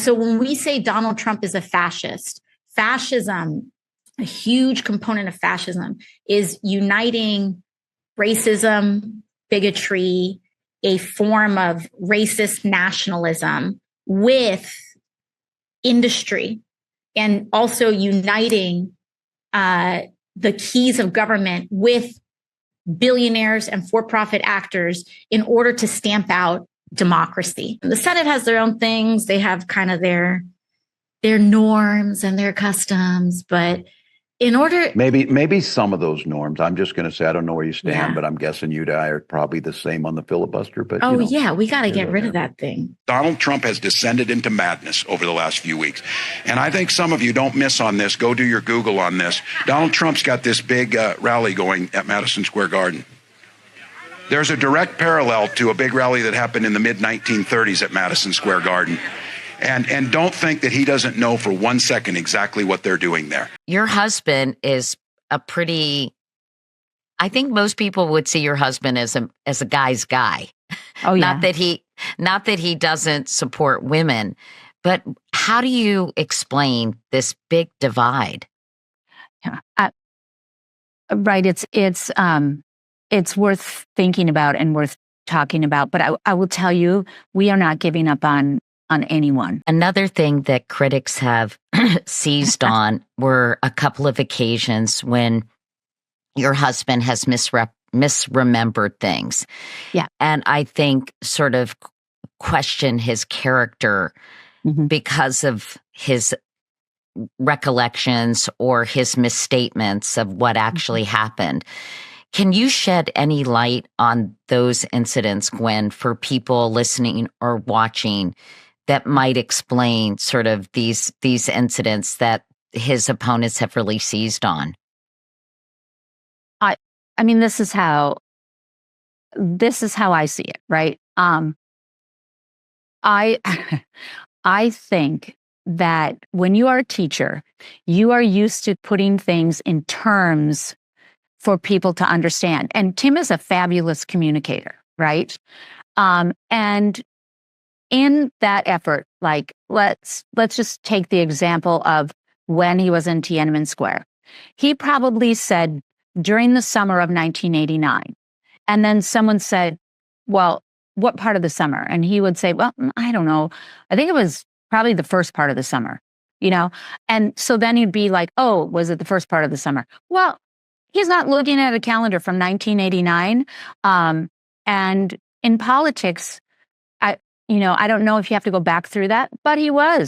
So when we say Donald Trump is a fascist, fascism, a huge component of fascism is uniting racism, bigotry, a form of racist nationalism with industry, and also uniting the keys of government with billionaires and for-profit actors in order to stamp out democracy. The Senate has their own things. They have kind of their norms and their customs, but in order... Maybe some of those norms, I'm just going to say, I don't know where you stand, but I'm guessing you and I are probably the same on the filibuster. But we got to get rid of that thing. Donald Trump has descended into madness over the last few weeks. And I think some of you don't miss on this. Go do your Google on this. Donald Trump's got this big rally going at Madison Square Garden. There's a direct parallel to a big rally that happened in the mid-1930s at Madison Square Garden. And don't think that he doesn't know for 1 second exactly what they're doing there. Your husband is a pretty, I think most people would see your husband as a guy's guy. Oh, yeah. Not that he doesn't support women, but how do you explain this big divide? Yeah. Right. It's worth thinking about and worth talking about. But I will tell you, we are not giving up on anyone. Another thing that critics have seized on were a couple of occasions when your husband has misremembered things. Yeah. And I think sort of question his character because of his recollections or his misstatements of what actually happened. Can you shed any light on those incidents, Gwen, for people listening or watching that might explain sort of these incidents that his opponents have really seized on? I mean, this is how I see it, right? I think that when you are a teacher, you are used to putting things in terms for people to understand. And Tim is a fabulous communicator, right? And in that effort, like let's just take the example of when he was in Tiananmen Square. He probably said during the summer of 1989, and then someone said, well, what part of the summer? And he would say, well, I don't know. I think it was probably the first part of the summer, And so then he'd be like, oh, was it the first part of the summer? Well, he's not looking at a calendar from 1989. And in politics, I don't know if you have to go back through that, but he was.